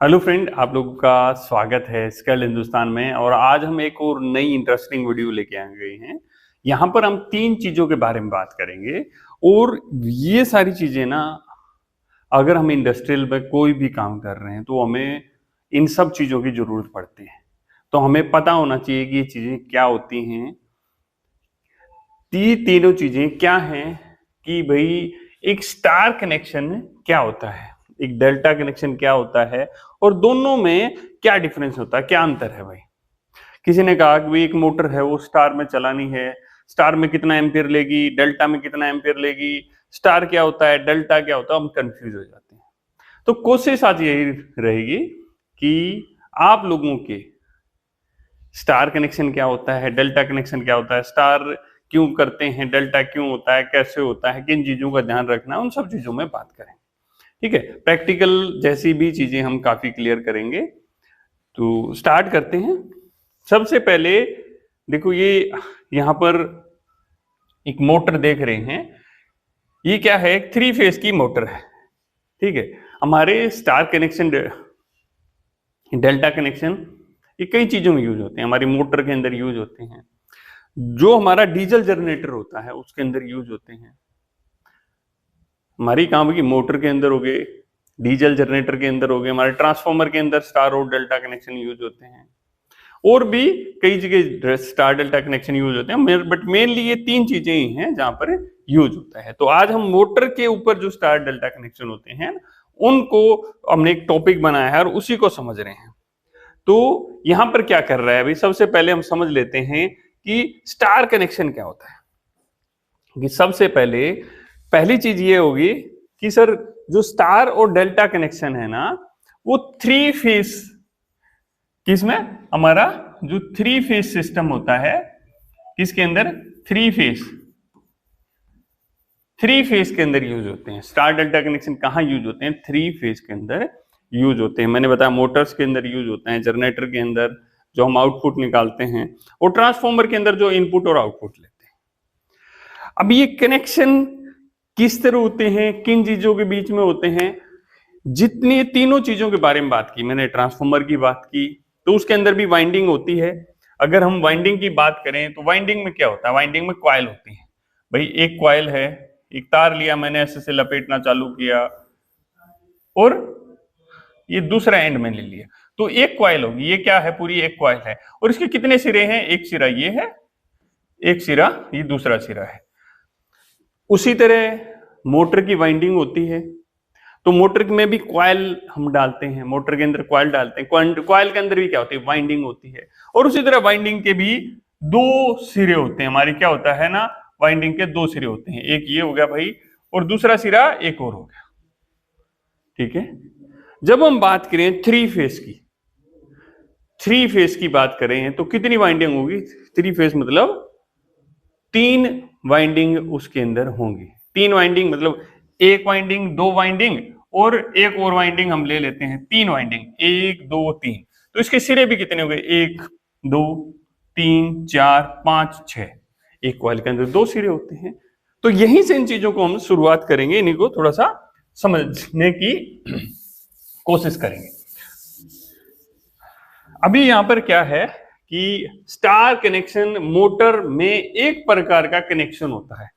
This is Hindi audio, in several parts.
हेलो फ्रेंड, आप लोगों का स्वागत है स्किल्ड हिंदुस्तान में। और आज हम एक और नई इंटरेस्टिंग वीडियो लेके आ गए हैं। यहाँ पर हम 3 चीजों के बारे में बात करेंगे। और ये सारी चीजें ना, अगर हम इंडस्ट्रियल में कोई भी काम कर रहे हैं तो हमें इन सब चीजों की जरूरत पड़ती है। तो हमें पता होना चाहिए कि ये चीजें क्या होती हैं। तीनों चीजें क्या हैं कि भाई, एक स्टार कनेक्शन क्या होता है, एक डेल्टा कनेक्शन क्या होता है, और दोनों में क्या डिफरेंस होता है, क्या अंतर है भाई। किसी ने कहा कि भाई एक मोटर है वो स्टार में चलानी है, स्टार में कितना एम्पियर लेगी, डेल्टा में कितना एम्पियर लेगी, स्टार क्या होता है, डेल्टा क्या होता है, हम कंफ्यूज हो जाते हैं। तो कोशिश आज यही रहेगी कि आप लोगों के स्टार कनेक्शन क्या होता है, डेल्टा कनेक्शन क्या होता है, स्टार क्यों करते हैं, डेल्टा क्यों होता है, कैसे होता है, किन चीजों का ध्यान रखना है, उन सब चीजों में बात करें। ठीक है, प्रैक्टिकल जैसी भी चीजें हम काफी क्लियर करेंगे। तो स्टार्ट करते हैं। सबसे पहले देखो, ये यहां पर एक मोटर देख रहे हैं। ये क्या है? एक 3 फेज की मोटर है। ठीक है, हमारे स्टार कनेक्शन, डेल्टा कनेक्शन, ये कई चीजों में यूज होते हैं। हमारी मोटर के अंदर यूज होते हैं, जो हमारा डीजल जनरेटर होता है उसके अंदर यूज होते हैं, हमारी काम की मोटर के अंदर हो गए, डीजल जनरेटर के अंदर हो गए, हमारे ट्रांसफार्मर के अंदर स्टार और डेल्टा कनेक्शन यूज होते हैं, और भी कई जगह स्टार डेल्टा कनेक्शन यूज होते हैं। बट मेनली ये 3 चीजें ही हैं जहां पर यूज होता है। तो आज हम मोटर के ऊपर जो स्टार डेल्टा कनेक्शन होते हैं उनको हमने एक टॉपिक बनाया है और उसी को समझ रहे हैं। तो यहां पर क्या कर रहा है भाई, सबसे पहले हम समझ लेते हैं कि स्टार कनेक्शन क्या होता है। कि सबसे पहले पहली चीज ये होगी कि सर, जो स्टार और डेल्टा कनेक्शन है ना, वो 3 फेज, किसमें? हमारा जो 3 फेज सिस्टम होता है, किसके अंदर? 3 फेज के अंदर यूज होते हैं। स्टार डेल्टा कनेक्शन कहां यूज होते हैं? 3 फेज के अंदर यूज होते हैं। मैंने बताया मोटर्स के अंदर यूज होते हैं, जनरेटर के अंदर जो हम आउटपुट निकालते हैं, और ट्रांसफॉर्मर के अंदर जो इनपुट और आउटपुट लेते हैं। अब ये कनेक्शन किस तरह होते हैं, किन चीजों के बीच में होते हैं? जितनी तीनों चीजों के बारे में बात की मैंने, ट्रांसफॉर्मर की बात की, तो उसके अंदर भी वाइंडिंग होती है। अगर हम वाइंडिंग की बात करें तो वाइंडिंग में क्या होता है? वाइंडिंग में कॉइल होती है। भाई एक कॉइल है, एक तार लिया मैंने, ऐसे से लपेटना चालू किया, और ये दूसरा एंड में ले लिया, तो एक कॉइल होगी। ये क्या है? पूरी एक कॉइल है। और इसके कितने सिरे हैं? एक सिरा ये है, एक सिरा ये दूसरा सिरा है। उसी तरह मोटर की वाइंडिंग होती है। तो मोटर में भी कॉइल हम डालते हैं, मोटर के अंदर कॉइल डालते हैं, कॉइल के अंदर भी क्या होती है? वाइंडिंग होती है। और उसी तरह वाइंडिंग के भी 2 सिरे होते हैं। हमारी क्या होता है ना, वाइंडिंग के 2 सिरे होते हैं। एक ये हो गया भाई, और दूसरा सिरा एक और हो गया। ठीक है, जब हम बात करें 3 फेज की, 3 फेज की बात करें तो कितनी वाइंडिंग होगी? 3 फेज मतलब 3 वाइंडिंग उसके अंदर होंगी। 3 वाइंडिंग मतलब एक वाइंडिंग, 2 वाइंडिंग, और एक और वाइंडिंग हम ले लेते हैं, 3 वाइंडिंग, 1 2 3। तो इसके सिरे भी कितने हो गए? 1 2 3 4 5 6। एक कॉइल के अंदर 2 सिरे होते हैं। तो यहीं से इन चीजों को हम शुरुआत करेंगे, इन्हीं को थोड़ा सा समझने की कोशिश करेंगे। अभी यहां पर क्या है कि स्टार कनेक्शन, मोटर में एक प्रकार का कनेक्शन होता है,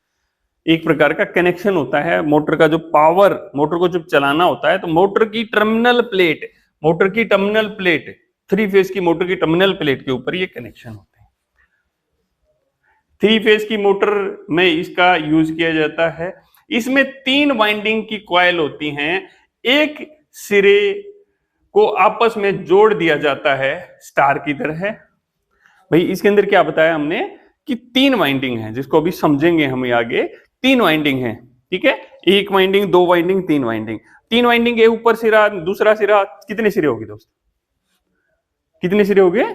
एक प्रकार का कनेक्शन होता है। मोटर का जो पावर, मोटर को जब चलाना होता है तो मोटर की टर्मिनल प्लेट, मोटर की टर्मिनल प्लेट, 3 फेज की मोटर की टर्मिनल प्लेट के ऊपर ये कनेक्शन होते हैं। 3 फेज की मोटर में इसका यूज किया जाता है। इसमें 3 वाइंडिंग की कॉइल होती हैं। एक सिरे को आपस में जोड़ दिया जाता है स्टार की तरह। भाई इसके अंदर क्या बताया हमने कि 3 वाइंडिंग है, जिसको अभी समझेंगे हम आगे। 3 वाइंडिंग है, ठीक है, एक वाइंडिंग, 2 वाइंडिंग, 3 वाइंडिंग। 3 वाइंडिंग के ऊपर सिरा, दूसरा सिरा, कितने सिरे होगी दोस्त? कितने सिरे हो गए?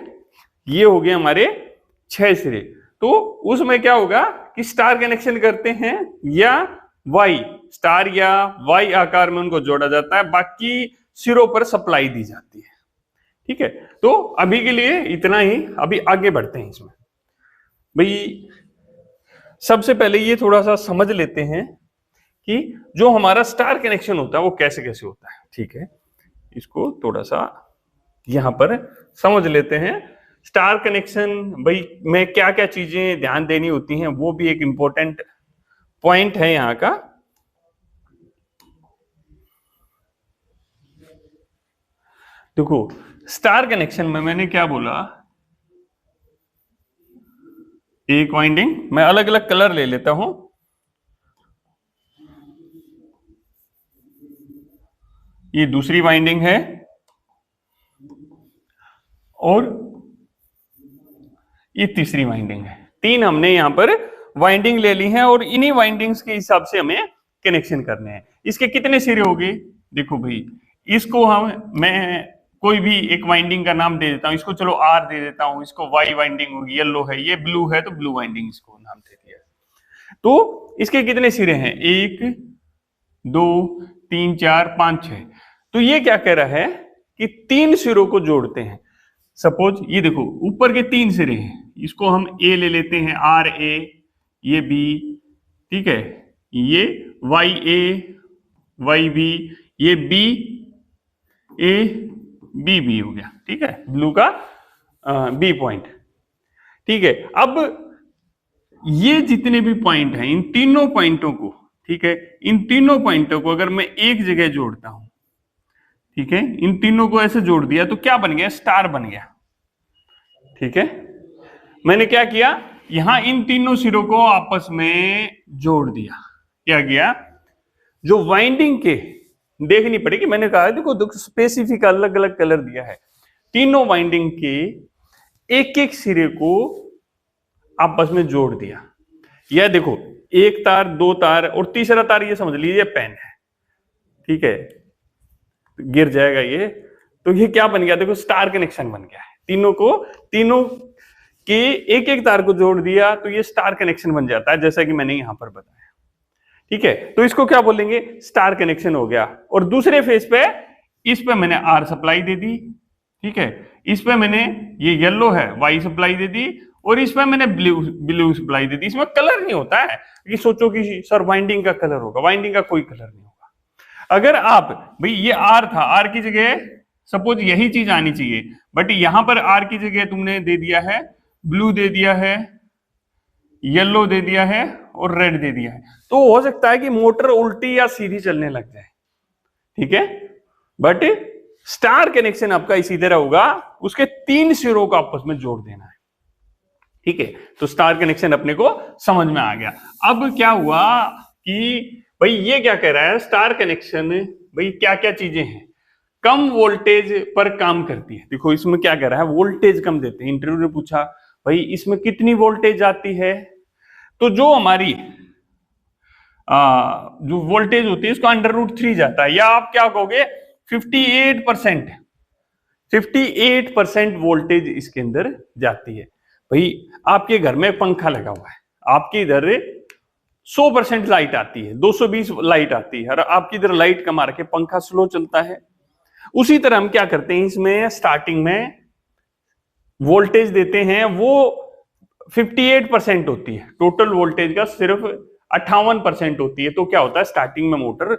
ये हो गए हमारे 6 सिरे। तो उसमें क्या होगा कि स्टार कनेक्शन करते हैं या वाई, स्टार या वाई आकार में उनको जोड़ा जाता है, बाकी सिरों पर सप्लाई दी जाती है। ठीक है, तो अभी के लिए इतना ही, अभी आगे बढ़ते हैं इसमें। भाई सबसे पहले ये थोड़ा सा समझ लेते हैं कि जो हमारा स्टार कनेक्शन होता है वो कैसे कैसे होता है। ठीक है, इसको थोड़ा सा यहां पर समझ लेते हैं। स्टार कनेक्शन भाई में क्या क्या चीजें ध्यान देनी होती हैं वो भी एक इंपॉर्टेंट पॉइंट है यहाँ का। देखो स्टार कनेक्शन में मैंने क्या बोला, एक वाइंडिंग, मैं अलग अलग कलर ले लेता हूं, ये दूसरी वाइंडिंग है और ये तीसरी वाइंडिंग है। तीन हमने यहां पर वाइंडिंग ले ली है और इन्हीं वाइंडिंग्स के हिसाब से हमें कनेक्शन करने हैं। इसके कितने सिरे हो गए, देखो भाई इसको मैं कोई भी एक वाइंडिंग का नाम दे देता हूं, इसको चलो आर दे देता हूं, इसको वाई वाइंडिंग होगी, येलो है, ये ब्लू है तो ब्लू वाइंडिंग इसको नाम दे दिया। तो इसके कितने सिरे हैं, 1 2 3 4 5 6। तो ये क्या कह रहा है कि 3 सिरों को जोड़ते हैं। सपोज ये देखो ऊपर के 3 सिरे हैं, इसको हम ए ले लेते हैं, आर ए, ये बी, ठीक है, ये वाई ए वाई बी, ये बी ए बी बी हो गया, ठीक है, ब्लू का बी पॉइंट, ठीक है। अब ये जितने भी पॉइंट हैं इन तीनों पॉइंटों को, ठीक है, इन तीनों पॉइंटों को अगर मैं एक जगह जोड़ता हूं, ठीक है, इन तीनों को ऐसे जोड़ दिया तो क्या बन गया, स्टार बन गया, ठीक है। मैंने क्या किया, यहां इन तीनों सिरों को आपस में जोड़ दिया, क्या किया, जो वाइंडिंग के देखनी पड़ेगी, मैंने कहा देखो स्पेसिफिक अलग अलग कलर दिया है, तीनों वाइंडिंग के एक एक सिरे को आपस में जोड़ दिया। यह देखो एक तार, दो तार और तीसरा तार, ये समझ लीजिए पेन है, ठीक है, गिर जाएगा ये, तो ये क्या बन गया, देखो स्टार कनेक्शन बन गया है। तीनों के एक एक तार को जोड़ दिया तो ये स्टार कनेक्शन बन जाता है, जैसा कि मैंने यहां पर बताया, ठीक है। तो इसको क्या बोलेंगे, स्टार कनेक्शन हो गया। और दूसरे फेज पे इस पे मैंने आर सप्लाई दे दी, ठीक है, इस पे मैंने ये येलो है वाई सप्लाई दे दी और इस पे मैंने ब्लू सप्लाई दे दी। इसमें कलर नहीं होता है कि सोचो कि सर वाइंडिंग का कलर होगा, वाइंडिंग का कोई कलर नहीं होगा। अगर आप भाई ये आर था, आर की जगह सपोज यही चीज आनी चाहिए, बट यहां पर आर की जगह तुमने दे दिया है ब्लू, दे दिया है येलो, दे दिया है और रेड दे दिया है, तो हो सकता है कि मोटर उल्टी या सीधी चलने लग जाए, ठीक है। बट स्टार कनेक्शन आपका इसी तरह होगा, उसके 3 सिरों को आपस में जोड़ देना है, ठीक है। तो स्टार कनेक्शन अपने को समझ में आ गया। अब क्या हुआ कि भाई ये क्या कह रहा है, स्टार कनेक्शन भाई क्या क्या चीजें हैं, कम वोल्टेज पर काम करती है। देखो इसमें क्या कह रहा है, वोल्टेज कम देते हैं। इंटरव्यू ने पूछा भाई इसमें कितनी वोल्टेज आती है, तो जो हमारी जो वोल्टेज होती है इसको √3 जाता है, या आप क्या कहोगे 58%, 58% वोल्टेज इसके अंदर जाती है। भाई आपके घर में पंखा लगा हुआ है, आपके इधर 100% लाइट आती है, 220 लाइट आती है, और आपकी इधर लाइट कम आ रखी है, पंखा स्लो चलता है। उसी तरह हम क्या करते हैं, इसमें स्टार्टिंग में वोल्टेज देते हैं, वो 58% होती है, टोटल वोल्टेज का सिर्फ 58% होती है। तो क्या होता है, स्टार्टिंग में मोटर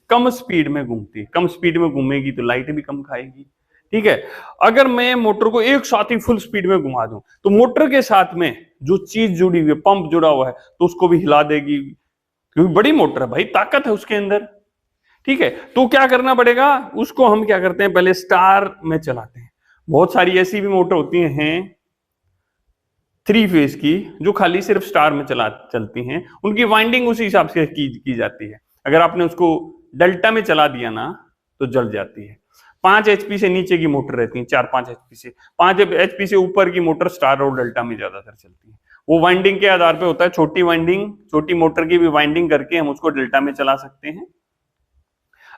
कम स्पीड में घूमती है, कम स्पीड में घूमेगी तो लाइट भी कम खाएगी, ठीक है। अगर मैं मोटर को एक साथ ही फुल स्पीड में घुमा दूं तो मोटर के साथ में जो चीज जुड़ी हुई है, पंप जुड़ा हुआ है, तो उसको भी हिला देगी, क्योंकि बड़ी मोटर है भाई, ताकत है उसके अंदर, ठीक है। तो क्या करना पड़ेगा, उसको हम क्या करते हैं, पहले स्टार में चलाते हैं। बहुत सारी ऐसी भी मोटर होती हैं 3 फेज की जो खाली सिर्फ स्टार में चलती हैं, उनकी वाइंडिंग उसी हिसाब से की जाती है। अगर आपने उसको डेल्टा में चला दिया ना तो जल जाती है। 5 HP से नीचे की मोटर रहती है, 4-5 HP से, 5 HP से ऊपर की मोटर स्टार और डेल्टा में ज्यादातर चलती है। वो वाइंडिंग के आधार पे होता है, छोटी वाइंडिंग, छोटी मोटर की भी वाइंडिंग करके हम उसको डेल्टा में चला सकते हैं।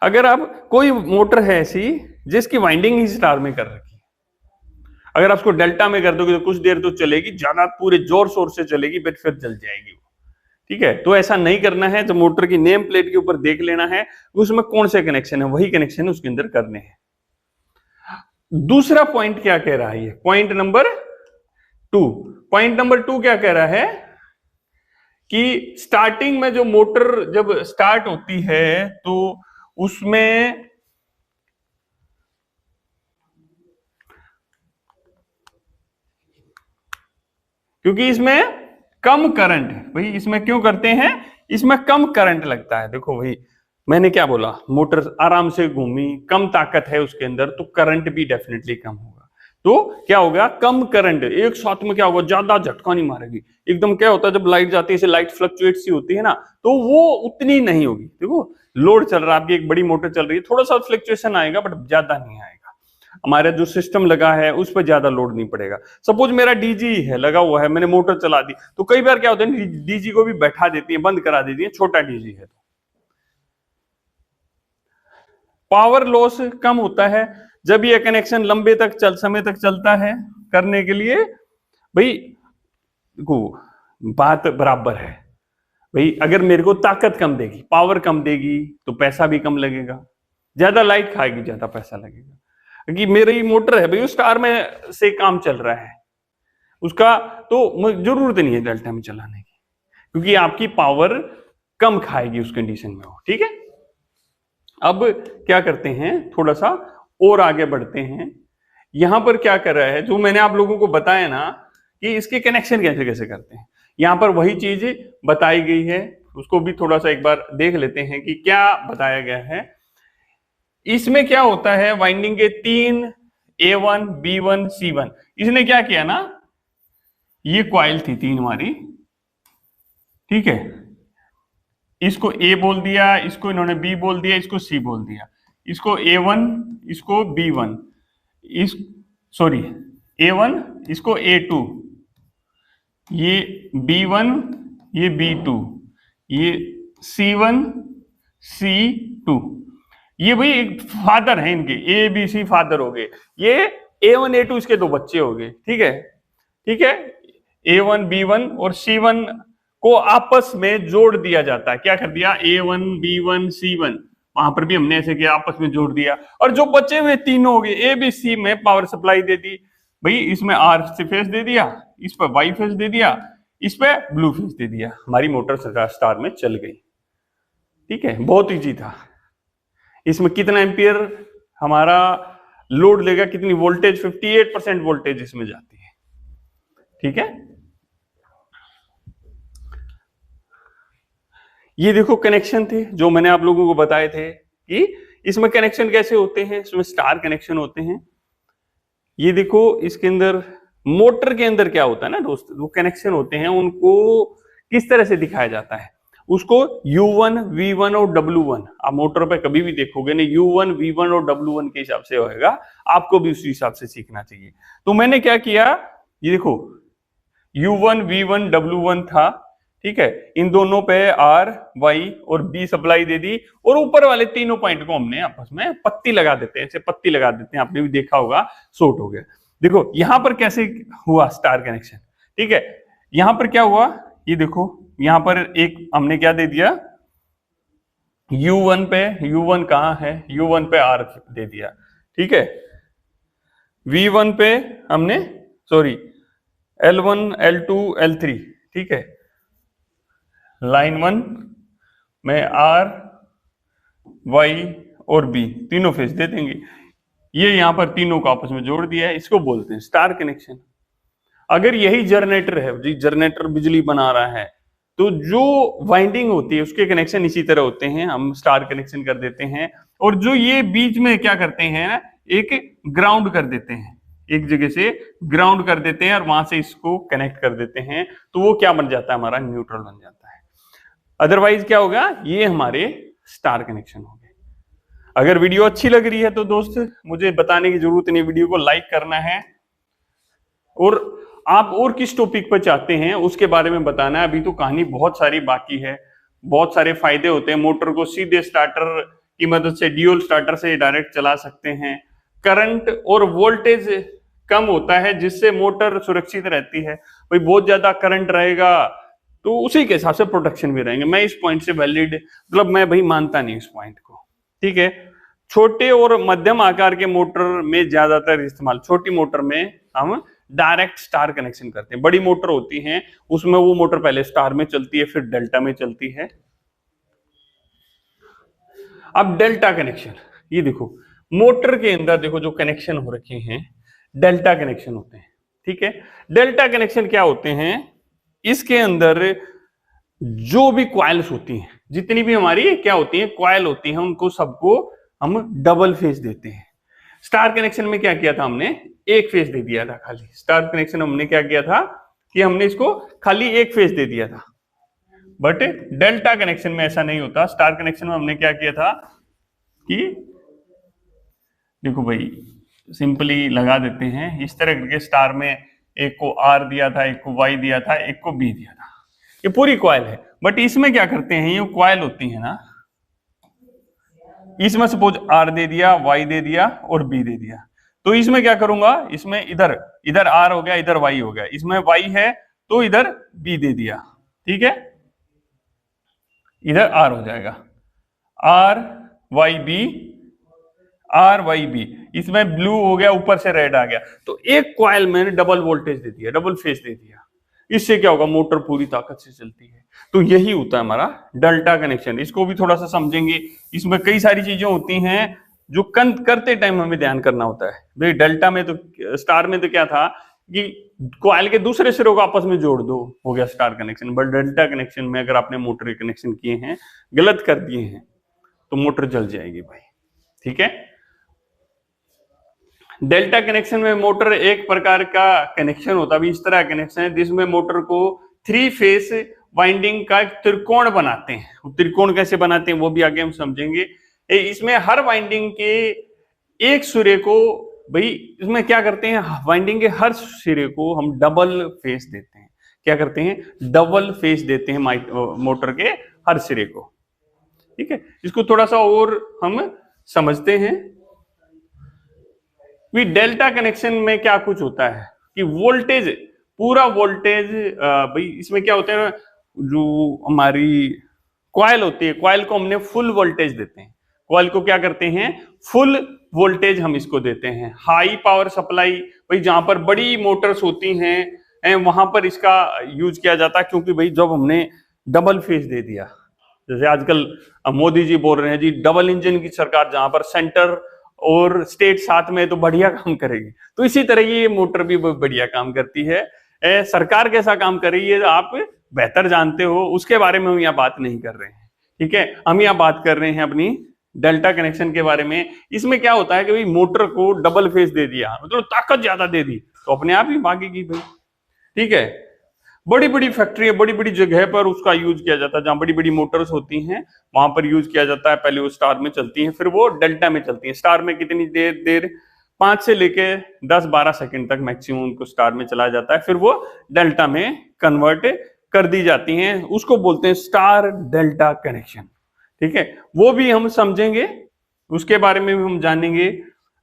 अगर आप कोई मोटर है ऐसी जिसकी वाइंडिंग ही स्टार में कर रखी है, अगर आप उसको डेल्टा में कर दोगे तो कुछ देर तो चलेगी, ज्यादा पूरे जोर शोर से चलेगी, बट फिर जल जाएगी वो, ठीक है। तो ऐसा नहीं करना है, तो मोटर की नेम प्लेट के ऊपर देख लेना है उसमें कौन से कनेक्शन है, वही कनेक्शन उसके अंदर करने हैं। दूसरा पॉइंट क्या कह रहा है, ये पॉइंट नंबर 2, पॉइंट नंबर 2 क्या कह रहा है कि स्टार्टिंग में जो मोटर जब स्टार्ट होती है तो उसमें क्योंकि इसमें कम करंट है भाई। इसमें क्यों करते हैं, इसमें कम करंट लगता है। देखो भाई मैंने क्या बोला, मोटर आराम से घूमी, कम ताकत है उसके अंदर, तो करंट भी डेफिनेटली कम होगा। तो क्या होगा, कम करंट, एक साथ में क्या होगा, ज्यादा झटका नहीं मारेगी एकदम। क्या होता है जब लाइट जाती है, लाइट फ्लक्चुएट सी होती है ना, तो वो उतनी नहीं होगी। देखो लोड चल रहा है आपकी, एक बड़ी मोटर चल रही है, थोड़ा सा फ्लक्चुएशन आएगा बट ज्यादा नहीं आएगा। हमारा जो सिस्टम लगा है उस पर ज्यादा लोड नहीं पड़ेगा। सपोज मेरा डीजी है लगा हुआ है, मैंने मोटर चला दी, तो कई बार क्या होता है डीजी को भी बैठा देती है, बंद करा देती है, छोटा डीजी है तो पावर लॉस कम होता है। जब ये कनेक्शन लंबे तक समय तक चलता है करने के लिए भाई को बात बराबर है भाई। अगर मेरे को ताकत कम देगी, पावर कम देगी, तो पैसा भी कम लगेगा। ज्यादा लाइट खाएगी, ज्यादा पैसा लगेगा। क्योंकि मेरी मोटर है भाई, उस स्टार में से काम चल रहा है उसका, तो जरूरत नहीं है डेल्टा में चलाने की, क्योंकि आपकी पावर कम खाएगी उस कंडीशन में हो। ठीक है, अब क्या करते हैं, थोड़ा सा और आगे बढ़ते हैं। यहां पर क्या कर रहा है, जो मैंने आप लोगों को बताया ना कि इसके कनेक्शन कैसे कैसे करते हैं, यहां पर वही चीज बताई गई है। उसको भी थोड़ा सा एक बार देख लेते हैं कि क्या बताया गया है। इसमें क्या होता है, वाइंडिंग के 3 A1 B1 C1, इसने क्या किया ना, ये क्वाइल थी 3 हमारी, ठीक है, इसको A बोल दिया, इसको इन्होंने B बोल दिया, इसको C बोल दिया, इसको A1, इसको B1, इस सॉरी A1, इसको A2, ये B1, ये B2, ये C1 C2। ये भाई एक फादर है इनके, ABC फादर हो गए। ये A1 A2 इसके 2 बच्चे हो गए। ठीक है, ठीक है, A1 B1 और C1 को आपस में जोड़ दिया जाता है। क्या कर दिया, A1 B1 C1, वहां पर भी हमने ऐसे किया, आपस में जोड़ दिया। और जो बचे हुए तीनों हो गए ABC में पावर सप्लाई दे दी भाई, इसमें R से फेस दे दिया, इस पर Y फेस दे दिया, इस पे ब्लू फेस दे दिया, हमारी मोटर स्टार में चल गई। ठीक है, बहुत इजी था। इसमें कितना एम्पियर हमारा लोड लेगा, कितनी वोल्टेज, 58% वोल्टेज इसमें जाती है। ठीक है, ये देखो कनेक्शन थे जो मैंने आप लोगों को बताए थे कि इसमें कनेक्शन कैसे होते हैं, इसमें स्टार कनेक्शन होते हैं। ये देखो इसके अंदर, मोटर के अंदर क्या होता है ना दोस्त, वो कनेक्शन होते हैं, उनको किस तरह से दिखाया जाता है, उसको U1 V1 और W1, आप मोटर पे कभी भी देखोगे ना, U1 V1 और W1 के हिसाब से होएगा, आपको भी उसी हिसाब से सीखना चाहिए। तो मैंने क्या किया, ये देखो U1 V1 W1 था, ठीक है, इन दोनों पे R Y और B सप्लाई दे दी, और ऊपर वाले तीनों पॉइंट को हमने आपस में पत्ती लगा देते हैं, ऐसे पत्ती लगा देते हैं, आपने भी देखा होगा, शॉर्ट हो गया। देखो यहां पर कैसे हुआ स्टार कनेक्शन। ठीक है, यहां पर क्या हुआ, ये देखो यहां पर एक हमने क्या दे दिया, U1 पे, U1 कहां है, U1 पे R दे दिया। ठीक है, V1 पे हमने सॉरी L1 L2 L3, ठीक है, लाइन 1 में R Y और B तीनों फेस दे देंगे। ये यहां पर तीनों को आपस में जोड़ दिया है, इसको बोलते हैं स्टार कनेक्शन। अगर यही जनरेटर है जी, जनरेटर बिजली बना रहा है, तो जो वाइंडिंग होती है उसके कनेक्शन इसी तरह होते हैं, हम स्टार कनेक्शन कर देते हैं। और जो ये बीच में क्या करते हैं, एक ग्राउंड कर देते हैं, एक जगह से ग्राउंड कर देते हैं और वहां से इसको कनेक्ट कर देते हैं, तो वो क्या बन जाता है, हमारा न्यूट्रल बन जाता है। अदरवाइज क्या होगा, ये हमारे स्टार कनेक्शन हो गए। अगर वीडियो अच्छी लग रही है तो दोस्त मुझे बताने की जरूरत नहीं, वीडियो को लाइक करना है, और आप और किस टॉपिक पर चाहते हैं उसके बारे में बताना है। अभी तो कहानी बहुत सारी बाकी है, बहुत सारे फायदे होते हैं। मोटर को सीधे स्टार्टर की मदद से, ड्यूल स्टार्टर से डायरेक्ट चला सकते हैं। करंट और वोल्टेज कम होता है जिससे मोटर सुरक्षित रहती है। भाई बहुत ज्यादा करंट रहेगा तो उसी के हिसाब से प्रोटेक्शन भी रहेंगे। मैं इस पॉइंट से वैलिड, मतलब मैं भाई मानता नहीं इस पॉइंट को। ठीक है, छोटे और मध्यम आकार के मोटर में ज्यादातर इस्तेमाल, छोटी मोटर में हम डायरेक्ट स्टार कनेक्शन करते हैं। बड़ी मोटर होती हैं उसमें वो मोटर पहले स्टार में चलती है, फिर डेल्टा में चलती है। अब डेल्टा कनेक्शन, ये देखो मोटर के अंदर देखो जो कनेक्शन हो रखे हैं डेल्टा कनेक्शन होते हैं। ठीक है। डेल्टा कनेक्शन क्या होते हैं, इसके अंदर जो भी क्वाइल्स होती हैं, जितनी भी हमारी क्या होती है क्वाइल होती हैं, उनको सबको हम डबल फेस देते हैं। स्टार कनेक्शन में क्या किया था हमने, एक फेस दे दिया था खाली। स्टार कनेक्शन हमने क्या किया था कि हमने इसको खाली एक फेस दे दिया था। बट डेल्टा कनेक्शन में ऐसा नहीं होता। स्टार कनेक्शन में हमने क्या किया था कि देखो भाई सिंपली लगा देते हैं इस तरह के, स्टार में एक को आर दिया था, एक को वाई दिया था, एक को बी दिया था, ये पूरी क्वाइल है। बट इसमें क्या करते हैं, ये क्वाइल होती है ना, इसमें सपोज आर दे दिया, वाई दे दिया और बी दे दिया, तो इसमें क्या करूंगा, इसमें इधर इधर आर हो गया, इधर वाई हो गया, इसमें वाई है तो इधर बी दे दिया, ठीक है, इधर आर हो जाएगा, R Y B, R Y B, इसमें ब्लू हो गया, ऊपर से रेड आ गया, तो एक कॉइल मैंने डबल वोल्टेज दे दिया, डबल फेस दे दिया। इससे क्या होगा, मोटर पूरी ताकत से चलती है। तो यही होता है हमारा डेल्टा कनेक्शन। इसको भी थोड़ा सा समझेंगे। इसमें कई सारी चीजें होती हैं जो करते टाइम हमें ध्यान करना होता है। भाई डेल्टा में तो, स्टार में तो क्या था कि कॉइल के दूसरे सिरों को आपस में जोड़ दो, हो गया star connection. But delta connection में अगर आपने मोटर कनेक्शन किए हैं, गलत कर दिए हैं, तो मोटर जल जाएगी भाई, ठीक है। डेल्टा कनेक्शन में मोटर एक प्रकार का कनेक्शन होता है, इस तरह कनेक्शन है जिसमें मोटर को 3 फेस वाइंडिंग का त्रिकोण बनाते हैं। त्रिकोण कैसे बनाते हैं वो भी आगे हम समझेंगे। इसमें हर वाइंडिंग के एक सिरे को, भाई इसमें क्या करते हैं, वाइंडिंग के हर सिरे को हम डबल फेस देते हैं। क्या करते हैं, डबल फेस देते हैं मोटर के हर सिरे को, ठीक है। इसको थोड़ा सा और हम समझते हैं। डेल्टा कनेक्शन में क्या कुछ होता है कि वोल्टेज, पूरा वोल्टेज, भाई इसमें क्या होता है, जो हमारी कॉइल होती है, कॉइल को हमने फुल वोल्टेज देते हैं। कॉइल को क्या करते हैं, फुल वोल्टेज हम इसको देते हैं। हाई पावर सप्लाई, भाई जहां पर बड़ी मोटर्स होती हैं वहां पर इसका यूज किया जाता है, क्योंकि भाई जब हमने डबल फेस दे दिया, जैसे आजकल मोदी जी बोल रहे हैं जी डबल इंजन की सरकार, जहां पर सेंटर और स्टेट साथ में, तो बढ़िया काम करेगी। तो इसी तरह ये मोटर भी बढ़िया काम करती है। सरकार कैसा काम कर रही है आप बेहतर जानते हो, उसके बारे में हम यहाँ बात नहीं कर रहे हैं, ठीक है। हम यहाँ बात कर रहे हैं अपनी डेल्टा कनेक्शन के बारे में। इसमें क्या होता है कि भाई मोटर को डबल फेस दे दिया, मतलब ताकत ज्यादा दे दी, तो अपने आप ही भागेगी भाई, ठीक है। बड़ी बड़ी फैक्ट्री, बड़ी बड़ी जगह पर उसका यूज किया जाता है, जहां बड़ी बड़ी मोटर्स होती हैं वहां पर यूज किया जाता है। पहले वो स्टार में चलती हैं, फिर वो डेल्टा में चलती हैं। स्टार में कितनी देर 5 से लेके 10-12 सेकंड तक मैक्सिमम उनको स्टार में चला जाता है, फिर वो डेल्टा में कन्वर्ट कर दी जाती हैं। उसको बोलते हैं स्टार डेल्टा कनेक्शन, ठीक है। वो भी हम समझेंगे, उसके बारे में भी हम जानेंगे।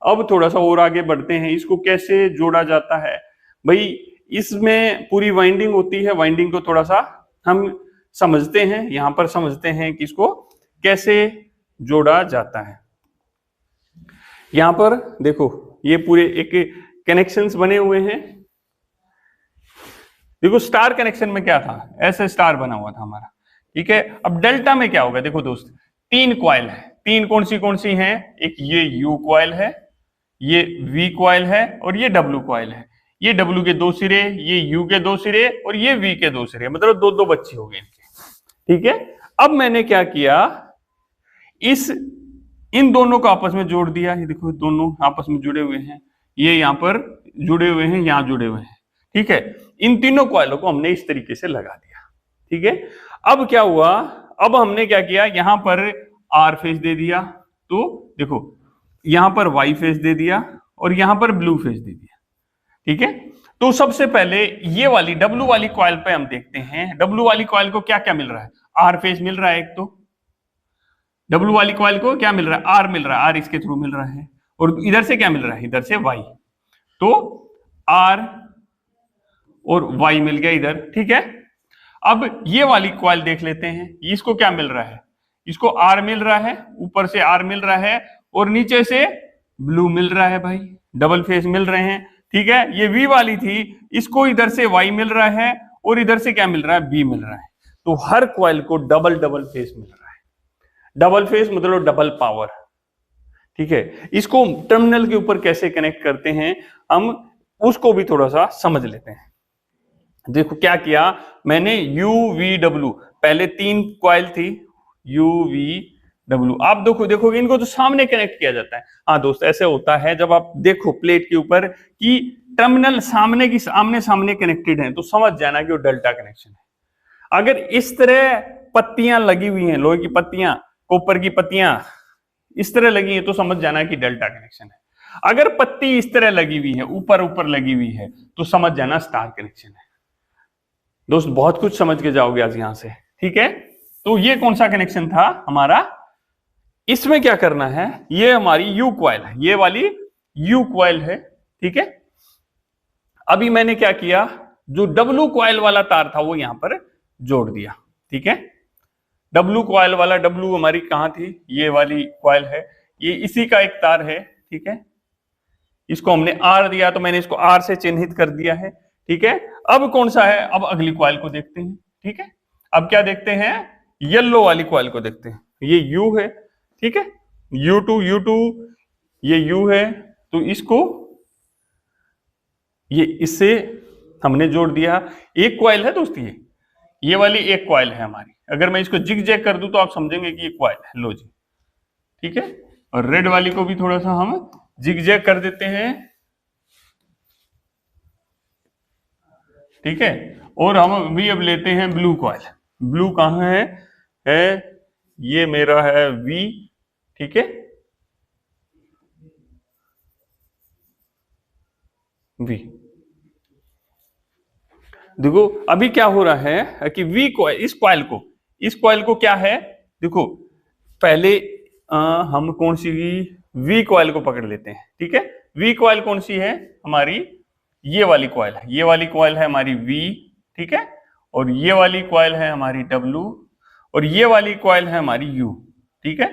अब थोड़ा सा और आगे बढ़ते हैं, इसको कैसे जोड़ा जाता है। भाई इसमें पूरी वाइंडिंग होती है, वाइंडिंग को थोड़ा सा हम समझते हैं, यहां पर समझते हैं कि इसको कैसे जोड़ा जाता है। यहां पर देखो ये पूरे एक कनेक्शंस बने हुए हैं। देखो स्टार कनेक्शन में क्या था, ऐसे स्टार बना हुआ था हमारा, ठीक है। अब डेल्टा में क्या होगा, देखो दोस्त 3 कॉइल है। 3 कौन सी हैं, एक ये यू कॉइल है, ये वी कॉइल है और ये डब्ल्यू कॉइल है। ये डब्ल्यू के 2 सिरे, ये यू के 2 सिरे और ये वी के 2 सिरे, मतलब 2-2 बच्चे हो गए इनके, ठीक है। अब मैंने क्या किया, इन दोनों को आपस में जोड़ दिया। ये देखो दोनों आपस में जुड़े हुए हैं, ये यहां पर जुड़े हुए हैं, यहां जुड़े हुए हैं, ठीक है। इन तीनों कॉइलों को हमने इस तरीके से लगा दिया, ठीक है। अब क्या हुआ, अब हमने क्या किया, यहां पर आर फेस दे दिया, तो देखो यहां पर वाई फेस दे दिया और यहां पर ब्लू फेस दे दिया, ठीक है। तो सबसे पहले ये वाली डब्लू वाली कॉइल पे हम देखते हैं, डब्लू वाली कॉइल को क्या क्या मिल रहा है, आर फेस मिल रहा है एक, तो डब्लू वाली कॉइल को क्या मिल रहा है, आर मिल रहा है, आर इसके थ्रू मिल रहा है, और इधर से क्या मिल रहा है, इधर से वाई, तो आर और वाई मिल गया इधर, ठीक है। अब ये वाली कॉइल देख लेते हैं, इसको क्या मिल रहा है, इसको आर मिल रहा है, ऊपर से आर मिल रहा है और नीचे से ब्लू मिल रहा है भाई, डबल फेस मिल रहे हैं, ठीक है। ये वी वाली थी, इसको इधर से वाई मिल रहा है और इधर से क्या मिल रहा है, बी मिल रहा है। तो हर कॉइल को डबल फेस मिल रहा है। डबल फेस मतलब डबल पावर, ठीक है। इसको टर्मिनल के ऊपर कैसे कनेक्ट करते हैं हम, उसको भी थोड़ा सा समझ लेते हैं। देखो क्या किया मैंने, UVW, पहले 3 कॉइल थी UVW, आप देखो देखोगे इनको तो सामने कनेक्ट किया जाता है। हाँ दोस्त, ऐसे होता है जब आप देखो प्लेट के ऊपर कि टर्मिनल आमने सामने कनेक्टेड है, तो समझ जाना कि वो डेल्टा कनेक्शन है। अगर इस तरह पत्तियां लगी हुई हैं, लोहे की पत्तियां, कॉपर की पत्तियां इस तरह लगी है, तो समझ जाना कि डेल्टा कनेक्शन है। अगर पत्ती इस तरह लगी हुई है, ऊपर ऊपर लगी हुई है, तो समझ जाना स्टार कनेक्शन है। दोस्त बहुत कुछ समझ के जाओगे आज यहां से, ठीक है। तो ये कौन सा कनेक्शन था हमारा, इसमें क्या करना है, ये हमारी यू क्वाइल है, ये वाली यू क्वाइल है, ठीक है। अभी मैंने क्या किया, जो डब्लू क्वाइल वाला तार था वो यहां पर जोड़ दिया, ठीक है। डब्लू क्वाइल वाला, डब्लू हमारी कहां थी, ये वाली क्वाइल है, ये इसी का एक तार है, ठीक है। इसको हमने आर दिया, तो मैंने इसको आर से चिन्हित कर दिया है, ठीक है। अब कौन सा है, अब अगली क्वाइल को देखते हैं, ठीक है। अब क्या देखते हैं, येलो वाली क्वाइल को देखते हैं, ये यू है, ठीक है, U2 ये यू है, तो इसको ये इससे हमने जोड़ दिया। एक क्वाइल है दोस्त, ये वाली एक क्वाइल है हमारी। अगर मैं इसको जिग जैग कर दूं तो आप समझेंगे कि ये क्वाइल है, लो जी, ठीक है। और रेड वाली को भी थोड़ा सा हम जिग जैग कर देते हैं, ठीक है। और हम भी अब लेते हैं ब्लू क्वाइल। ब्लू कहां है ये मेरा है V, ठीक है, V। देखो अभी क्या हो रहा है कि V क्वाइल, इस क्वाइल को क्या है, देखो पहले हम कौन सी V क्वाइल को पकड़ लेते हैं, ठीक है। V क्वाइल कौन सी है हमारी, ये वाली क्वाइल है, ये वाली क्वाइल है हमारी V, ठीक है। और ये वाली क्वाइल है हमारी W, और ये वाली क्वाइल है हमारी U, ठीक है।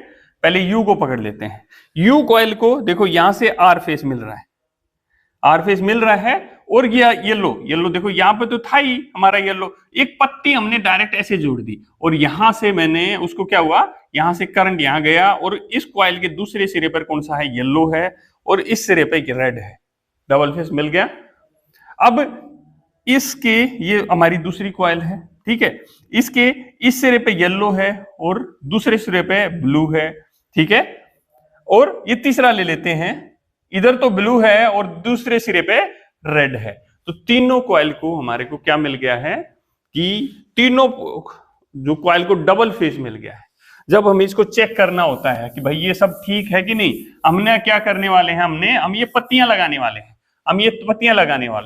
पहले U को पकड़ लेते हैं। U क्वाइल को देखो यहां से R फेस मिल रहा है, आर फेस मिल रहा है, और ये येलो देखो यहां पे तो था ही हमारा येलो, एक पत्ती हमने डायरेक्ट ऐसे जोड़ दी, और यहां से मैंने उसको क्या हुआ, यहां से करंट यहां गया, और इस क्वाइल के दूसरे सिरे पर कौन सा है, येलो है, और इस सिरे पे रेड है, डबल फेस मिल गया। अब इसके, ये हमारी दूसरी क्वाइल है, ठीक है, इसके इस सिरे पे येलो है और दूसरे सिरे पे ब्लू है, ठीक है। और ये तीसरा ले लेते हैं, इधर तो ब्लू है और दूसरे सिरे पे रेड है, तो तीनों क्वाइल को हमारे को क्या मिल गया है कि तीनों जो क्वाइल को डबल फेज मिल गया है। जब हमें इसको चेक करना होता है कि भाई ये सब ठीक है कि नहीं, हमने क्या करने वाले हैं, हम ये पत्तियां लगाने वाले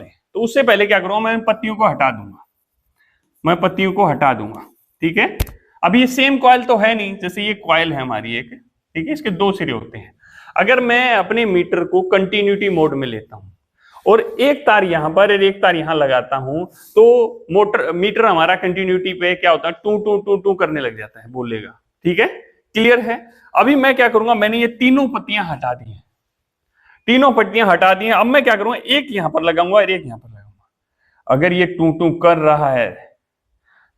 हैं, तो उससे पहले क्या करूंगा, मैं पत्तियों को हटा दूंगा, ठीक है। अभी ये सेम क्वाइल तो है नहीं, जैसे ये क्वाइल है हमारी एक, ठीक है, इसके 2 सिरे होते हैं। अगर मैं अपने मीटर को कंटिन्यूटी मोड में लेता हूं और एक तार यहां पर और एक तार यहां लगाता हूं, तो मीटर हमारा कंटिन्यूटी पे क्या होता है, टू टू टू टू करने लग जाता है, बोलेगा, ठीक है, क्लियर है। अभी मैं क्या करूंगा, मैंने ये तीनों पत्तियां हटा दी हैं, अब मैं क्या करूंगा, एक यहां पर लगाऊंगा और एक यहां पर लगाऊंगा। अगर ये टू टू कर रहा है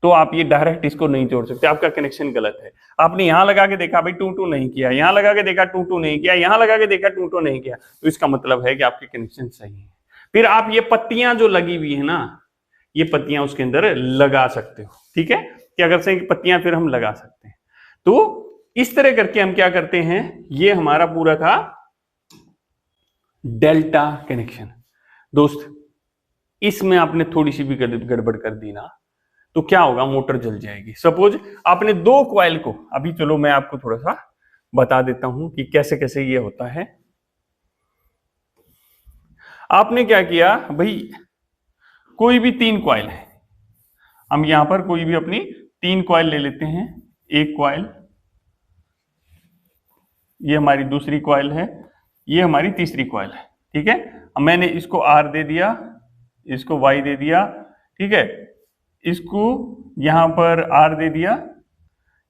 तो आप ये डायरेक्ट इसको नहीं जोड़ सकते, आपका कनेक्शन गलत है। आपने यहां लगा के देखा भाई टू टू नहीं किया, यहां लगा के देखा टू टू नहीं किया, यहां लगा के देखा टू टू नहीं किया, तो इसका मतलब है कि आपके कनेक्शन सही है। फिर आप ये पत्तियां जो लगी हुई है ना, ये पत्तियां उसके अंदर लगा सकते हो, ठीक है, क्या करते हैं कि पत्तियां फिर हम लगा सकते हैं। तो इस तरह करके हम क्या करते हैं, ये हमारा पूरा था डेल्टा कनेक्शन। दोस्त इसमें आपने थोड़ी सी भी गड़बड़ कर दी ना, तो क्या होगा, मोटर जल जाएगी। सपोज आपने 2 क्वाइल को, अभी चलो मैं आपको थोड़ा सा बता देता हूं कि कैसे कैसे ये होता है। आपने क्या किया भाई, कोई भी 3 क्वाइल है, हम यहां पर कोई भी अपनी 3 क्वाइल ले लेते हैं। एक क्वाइल, ये हमारी दूसरी क्वाइल है, ये हमारी तीसरी क्वाइल है, ठीक है। अब मैंने इसको R दे दिया, इसको Y दे दिया, ठीक है, इसको यहां पर R दे दिया,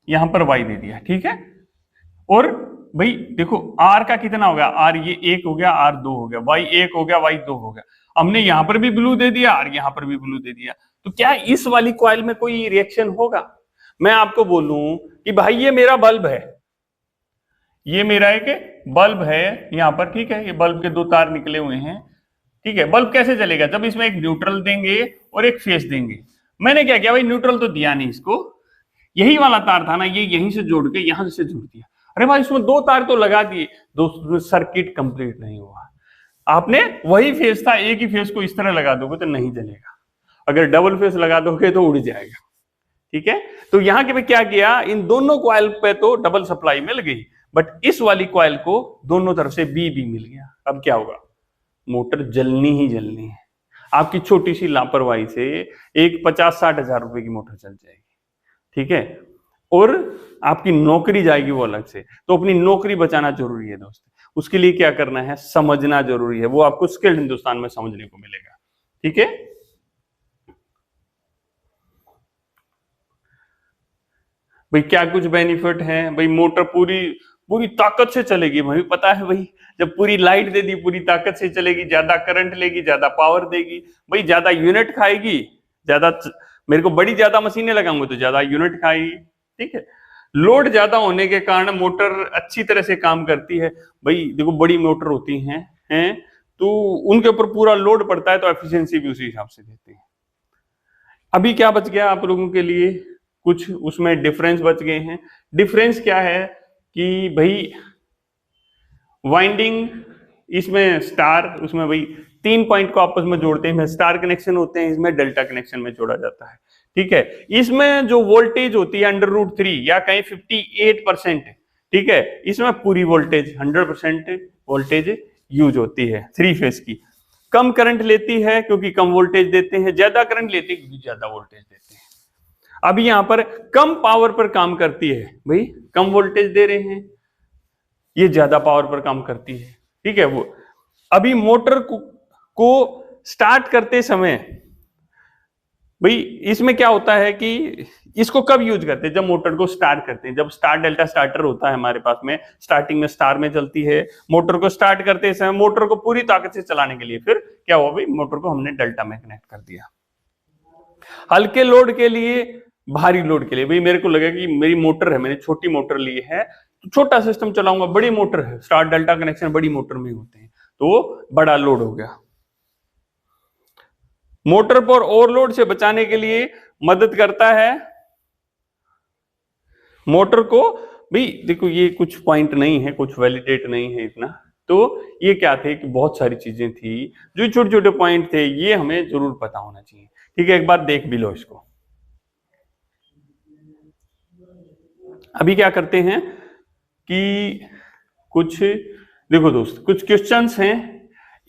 यहां पर Y दे दिया, ठीक है। और भाई देखो R का कितना हो गया, R ये 1 हो गया, R 2 हो गया, Y 1 हो गया, Y 2 हो गया। हमने यहां पर भी ब्लू दे दिया और यहां पर भी ब्लू दे दिया, तो क्या इस वाली क्वाइल में कोई रिएक्शन होगा? मैं आपको बोलूं कि भाई ये मेरा बल्ब है, ये मेरा एक बल्ब है यहां पर, ठीक है, ये बल्ब के 2 तार निकले हुए हैं, ठीक है, बल्ब कैसे चलेगा? जब इसमें एक न्यूट्रल देंगे और एक फेस देंगे। मैंने क्या किया भाई, न्यूट्रल तो दिया नहीं इसको, यही वाला तार था ना, ये यहीं से जोड़ के यहां से जोड़ दिया। अरे भाई इसमें दो तार तो लगा दिए, दो सर्किट कंप्लीट नहीं हुआ। आपने वही फेस था, एक ही फेस को इस तरह लगा दोगे तो नहीं जलेगा, अगर डबल फेस लगा दोगे तो उड़ जाएगा। ठीक है, तो यहां के पे क्या किया, इन दोनों कॉइल पे तो डबल सप्लाई मिल गई, बट इस वाली कॉइल को दोनों तरफ से बी मिल गया। अब क्या होगा, मोटर जलनी ही जलनी है। आपकी छोटी सी लापरवाही से एक 50-60 हजार रुपए की मोटर चल जाएगी। ठीक है, और आपकी नौकरी जाएगी वो अलग से। तो अपनी नौकरी बचाना जरूरी है दोस्त, उसके लिए क्या करना है, समझना जरूरी है। वो आपको स्किल्ड हिंदुस्तान में समझने को मिलेगा। ठीक है, भाई क्या कुछ बेनिफिट है भाई, मोटर पूरी पूरी ताकत से चलेगी। भाई पता है भाई, जब पूरी लाइट दे दी पूरी ताकत से चलेगी, ज्यादा करंट लेगी, ज्यादा पावर देगी, भाई ज्यादा यूनिट खाएगी, ज्यादा, मेरे को बड़ी ज्यादा मशीनें लगाऊंगा तो ज्यादा यूनिट खाएगी। ठीक है, लोड ज्यादा होने के कारण मोटर अच्छी तरह से काम करती है। भाई देखो बड़ी मोटर होती हैं तो उनके ऊपर पूरा लोड पड़ता है, तो एफिशिएंसी भी उसी हिसाब से देती है। अभी क्या बच गया आप लोगों के लिए, कुछ उसमें डिफरेंस बच गए हैं। डिफरेंस क्या है कि भाई वाइंडिंग, इसमें स्टार, उसमें भाई 3 पॉइंट को आपस में जोड़ते हैं, स्टार कनेक्शन होते हैं, इसमें डेल्टा कनेक्शन में जोड़ा जाता है। ठीक है, इसमें जो वोल्टेज होती है √3 या कहीं 58%, ठीक है, इसमें पूरी वोल्टेज 100% वोल्टेज यूज होती है 3 फेज की। कम करंट लेती है क्योंकि कम वोल्टेज देते हैं, ज्यादा करंट लेती है क्योंकि ज्यादा वोल्टेज देते हैं। अभी यहां पर कम पावर पर काम करती है, भाई कम वोल्टेज दे रहे हैं, ये ज्यादा पावर पर काम करती है। ठीक है, वो अभी मोटर को स्टार्ट करते समय भाई इसमें क्या होता है कि इसको कब यूज करते हैं, जब मोटर को स्टार्ट करते हैं, जब स्टार डेल्टा स्टार्टर होता है हमारे पास में, स्टार्टिंग में स्टार में चलती है, मोटर को स्टार्ट करते समय मोटर को पूरी ताकत से चलाने के लिए फिर क्या हुआ भाई, मोटर को हमने डेल्टा में कनेक्ट कर दिया। हल्के लोड के लिए, भारी लोड के लिए, भाई मेरे को लगा कि मेरी मोटर है, मैंने छोटी मोटर ली है तो छोटा सिस्टम चलाऊंगा, बड़ी मोटर है, स्टार डेल्टा कनेक्शन बड़ी मोटर में होते हैं तो बड़ा लोड हो गया। मोटर पर ओवरलोड से बचाने के लिए मदद करता है मोटर को। भाई देखो ये कुछ पॉइंट नहीं है, कुछ वैलिडेट नहीं है इतना, तो ये क्या थे कि बहुत सारी चीजें थी जो छोटे छोटे पॉइंट थे, ये हमें जरूर पता होना चाहिए। ठीक है, एक बार देख भी लो इसको। अभी क्या करते हैं कि कुछ देखो दोस्त, कुछ क्वेश्चंस हैं,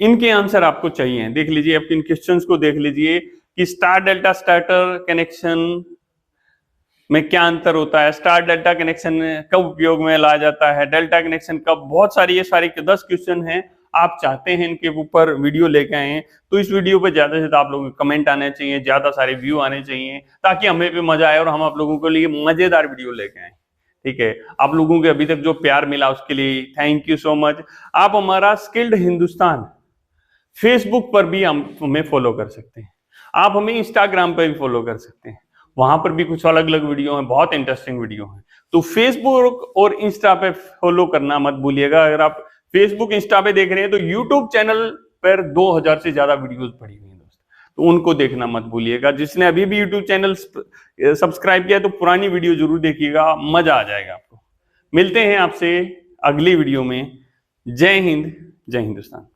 इनके आंसर आपको चाहिए। देख लीजिए, आप इन क्वेश्चंस को देख लीजिए कि स्टार डेल्टा स्टार्टर कनेक्शन में क्या अंतर होता है, स्टार डेल्टा कनेक्शन कब उपयोग में लाया जाता है, डेल्टा कनेक्शन कब, बहुत सारी, ये सारे 10 क्वेश्चन हैं। आप चाहते हैं इनके ऊपर वीडियो लेके आए तो इस वीडियो पे ज्यादा से ज्यादा आप लोगों के कमेंट आने चाहिए, ज्यादा सारे व्यू आने चाहिए, ताकि हमें भी मजा आए और हम आप लोगों के लिए मजेदार वीडियो लेके आए। ठीक है, आप लोगों के अभी तक जो प्यार मिला उसके लिए थैंक यू सो मच। आप हमारा स्किल्ड हिंदुस्तान फेसबुक पर भी हमें फॉलो कर सकते हैं, आप हमें इंस्टाग्राम पर भी फॉलो कर सकते हैं, वहां पर भी कुछ अलग अलग वीडियो हैं, बहुत इंटरेस्टिंग वीडियो हैं। तो फेसबुक और इंस्टा पे फॉलो करना मत भूलिएगा। अगर आप फेसबुक इंस्टा पे देख रहे हैं तो यूट्यूब चैनल पर 2000 से ज्यादा वीडियोस पड़ी हुई हैं दोस्त, तो उनको देखना मत भूलिएगा। जिसने अभी भी यूट्यूब चैनल सब्सक्राइब किया है तो पुरानी वीडियो जरूर देखिएगा, मजा आ जाएगा आपको। मिलते हैं आपसे अगली वीडियो में। जय हिंद, जय हिंदुस्तान।